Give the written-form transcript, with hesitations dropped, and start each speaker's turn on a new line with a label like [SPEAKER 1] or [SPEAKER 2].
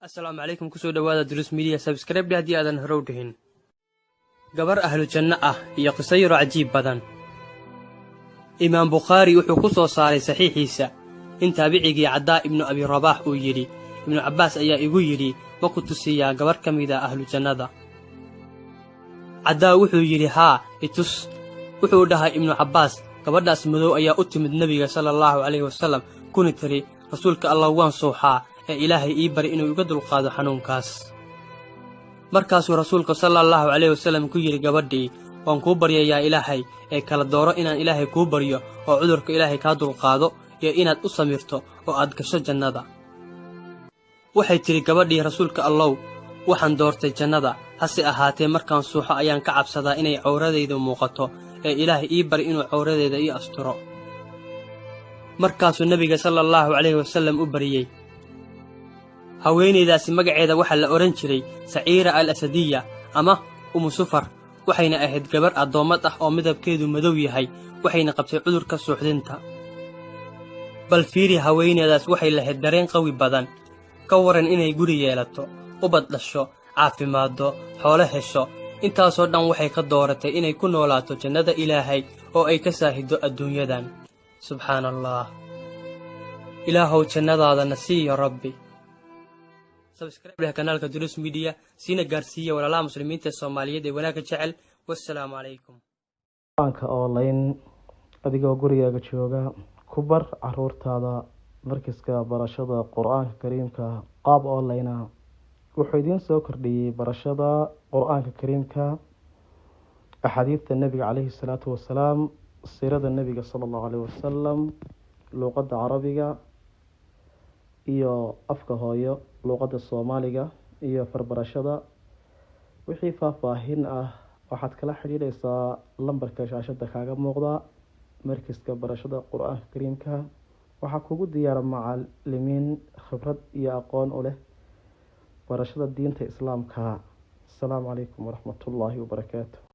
[SPEAKER 1] السلام عليكم كسو دوادا دروس ميديا سبسكرايب هدي aadan hore u dhihin gabar ahlu janna ah iyo qisayro cajiib badan imaam bukhari wuxuu ku soo saaray saxiixiisa in taabicigii Cadaa ibn Abi Rabaax uu yiri ibn Cabbaas ayaa igu yiri ma ku tusiyaa gabar kamida ahlu jannada Cadaa wuxuu yiri haa itus wuxuu dhahay ibn Cabbaas gabadhaas madow ayaa u timid nabiga sallallahu alayhi wasallam kuna tiri rasuulka Allah waan sooxaa ilaahay ii bari inuu iga dulqaado xanuunkaas markaasuu rasuulka sallallahu alayhi wasallam ku yiri gabadhii waan ku baryayaa ilaahay kala dooro inaan ilaahay ku bariyo oo cudurka ilaahay ka dulqaado iyo inaad u samirto oo aad gasho jannada waxay tiri gabadhii rasuulka Allah waxaan doortay jannada hase ahaatee markaan suuxo ayaan ka cabsadaa inay cawradeyda muuqato ilaahay ii bari inuu cawradeeda ii asturo markaasuu nabiga sallallahu alayhi wasallam u bariyay haweeneydaasi magaceeda waxa la oran jiray Saciira al-Asadiyya ama Sufar waxayna ahayd gabar adoomad ah oo midabkeedu madow yahay waxayna qabtay cudurka suuxdinta bal fiiri haweeneydaas waxay lahayd dareen qawi badan ka waran inay guri yeelato ubad dhasho caafimaado xoolo hesho intaasoo dhan waxay ka dooratay inay ku noolaato jannada ilaahay oo ay ka saahido adduunyadan subhanallah ilaahow jannadaada nasiiyo rabbi سبسكرايب لها قناتك دروس ميديا سينا غارسيا ولا مسلمين الصوماليين ee wanaagga jecel wassalaamu calaykum
[SPEAKER 2] banka online adigoo gurigaaga jooga ku bar caruurtaada markiiska barashada quraanka kariimka qaab online wuxuu idin soo kordhiyay barashada quraanka kariimka axaadiista nabiga calayhi salaatu wasalaam siirada nabiga sallallahu alayhi wasallam luqadda carabiga iyo afka hooyo luqadda Soomaaliga iyo farbarashada wixii faahfaahin ah waxaad kala xiriiraysaa lambarka shaashada kaaga muuqda markiiska barashada quraanka kariimka waxa kugu diyaar macallimiin khibrad iyo aqoon u leh barashada diinta islaamka. Assalaamu calaykum waraxmatullaahi wabarakaatuh.